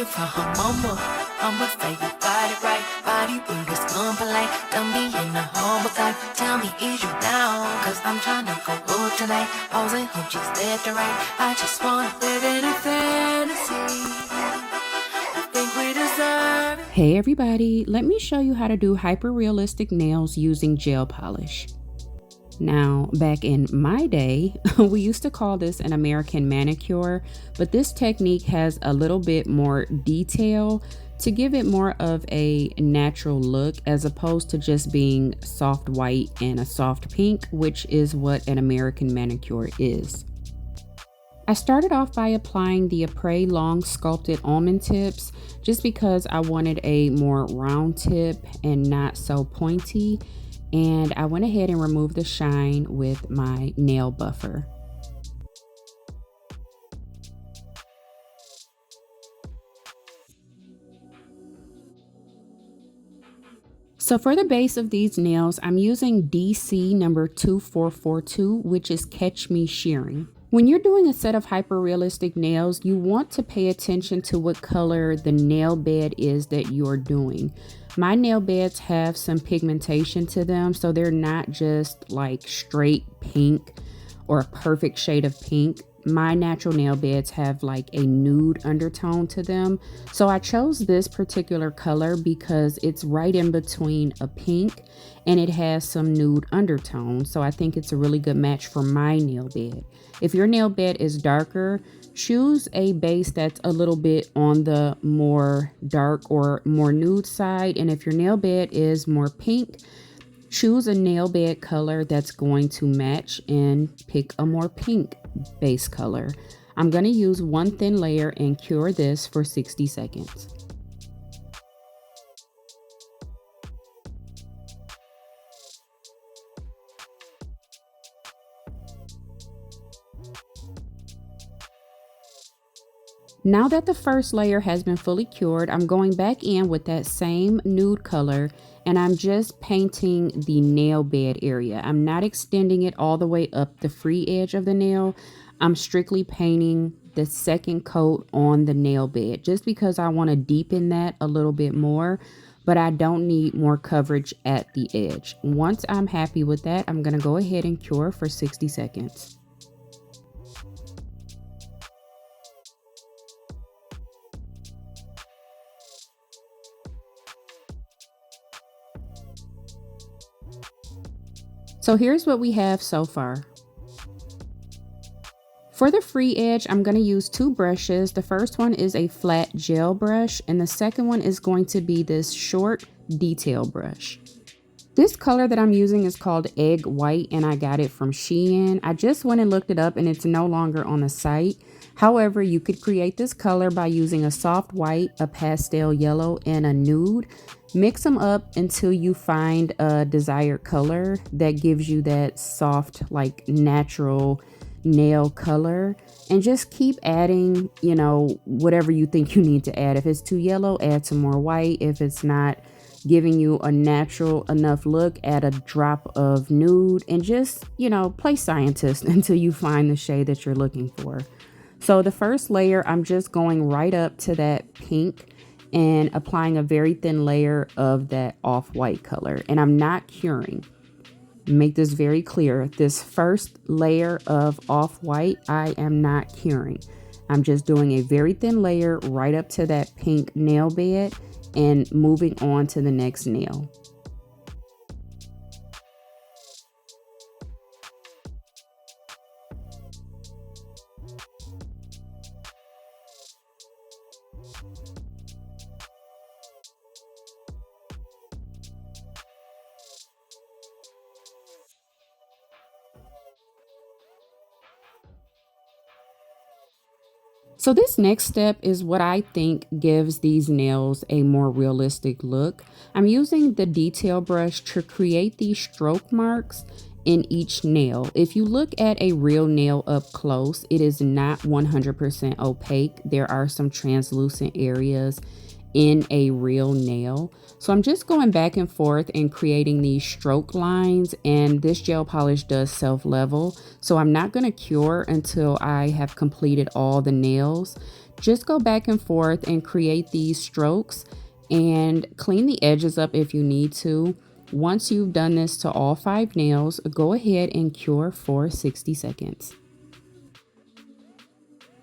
it from her mama. I'ma say you got it right. Body rude is polite. Don't be in the humble type. Tell me, is you down? Cause I'm tryna go out tonight. Posing hoochies left and right. I just wanna live in a fantasy. I think we deserve it. Hey everybody, let me show you how to do hyper-realistic nails using gel polish. Now, back in my day, we used to call this an American manicure, but this technique has a little bit more detail to give it more of a natural look as opposed to just being soft white and a soft pink, which is what an American manicure is. I started off by applying the Spray long sculpted almond tips just because I wanted a more round tip and not so pointy. And I went ahead and removed the shine with my nail buffer. So for the base of these nails, I'm using DC number 2442, which is Catch Me Shearing. When you're doing a set of hyper-realistic nails, you want to pay attention to what color the nail bed is that you're doing. My nail beds have some pigmentation to them, so they're not just like straight pink or a perfect shade of pink. My natural nail beds have like a nude undertone to them. So I chose this particular color because it's right in between a pink and it has some nude undertone. So I think it's a really good match for my nail bed. If your nail bed is darker, choose a base that's a little bit on the more dark or more nude side. And if your nail bed is more pink, choose a nail bed color that's going to match and pick a more pink base color. I'm going to use one thin layer and cure this for 60 seconds. Now that the first layer has been fully cured, I'm going back in with that same nude color and I'm just painting the nail bed area. I'm not extending it all the way up the free edge of the nail. I'm strictly painting the second coat on the nail bed just because I want to deepen that a little bit more, but I don't need more coverage at the edge. Once I'm happy with that, I'm going to go ahead and cure for 60 seconds. So here's what we have so far. For the free edge, I'm going to use two brushes. The first one is a flat gel brush and the second one is going to be this short detail brush. This color that I'm using is called Egg White and I got it from Shein. I just went and looked it up and it's no longer on the site. However, you could create this color by using a soft white, a pastel yellow, and a nude. Mix them up until you find a desired color that gives you that soft, like natural nail color. And just keep adding, you know, whatever you think you need to add. If it's too yellow, add some more white. If it's not giving you a natural enough look, add a drop of nude and just, you know, play scientist until you find the shade that you're looking for. So the first layer, I'm just going right up to that pink and applying a very thin layer of that off-white color. And I'm not curing. Make this very clear. This first layer of off-white, I am not curing. I'm just doing a very thin layer right up to that pink nail bed and moving on to the next nail. So this next step is what I think gives these nails a more realistic look. I'm using the detail brush to create these stroke marks in each nail. If you look at a real nail up close, it is not 100% opaque. There are some translucent areas in a real nail. So I'm just going back and forth and creating these stroke lines, and this gel polish does self-level. So I'm not going to cure until I have completed all the nails. Just go back and forth and create these strokes and clean the edges up if you need to. Once you've done this to all 5 nails, go ahead and cure for 60 seconds.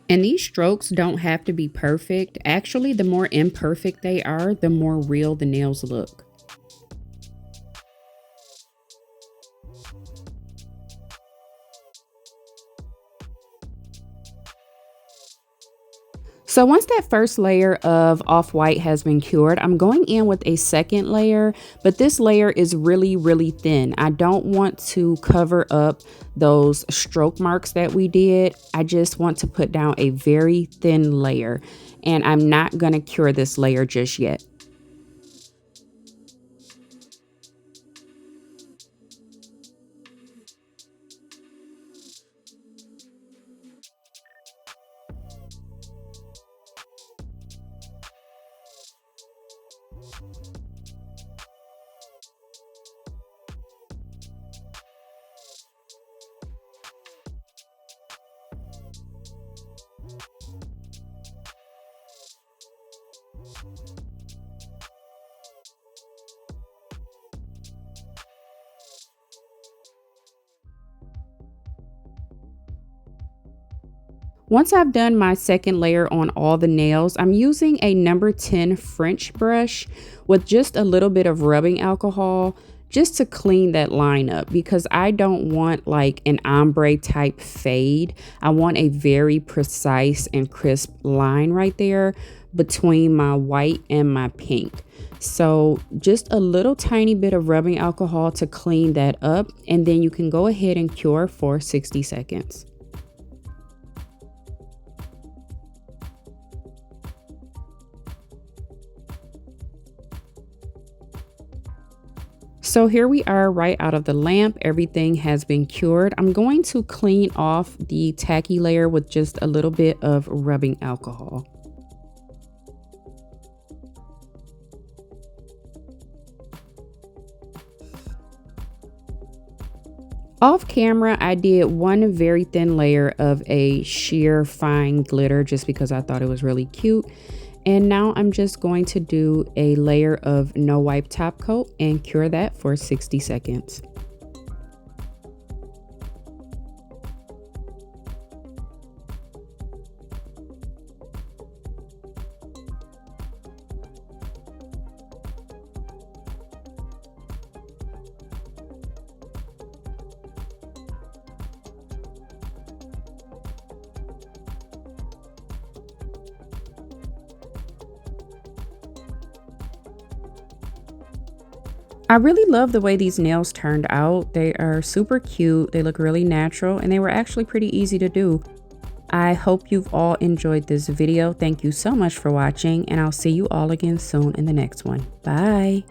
And these strokes don't have to be perfect. Actually, the more imperfect they are, the more real the nails look. So once that first layer of off-white has been cured, I'm going in with a second layer, but this layer is really, really thin. I don't want to cover up those stroke marks that we did. I just want to put down a very thin layer, and I'm not going to cure this layer just yet. Once I've done my second layer on all the nails, I'm using a number 10 French brush with just a little bit of rubbing alcohol just to clean that line up, because I don't want like an ombre type fade. I want a very precise and crisp line right there between my white and my pink. So just a little tiny bit of rubbing alcohol to clean that up, and then you can go ahead and cure for 60 seconds. So here we are right out of the lamp. Everything has been cured. I'm going to clean off the tacky layer with just a little bit of rubbing alcohol. Off camera, I did one very thin layer of a sheer fine glitter just because I thought it was really cute. And now I'm just going to do a layer of no wipe top coat and cure that for 60 seconds. I really love the way these nails turned out. They are super cute, they look really natural, and they were actually pretty easy to do. I hope you've all enjoyed this video. Thank you so much for watching, and I'll see you all again soon in the next one. Bye!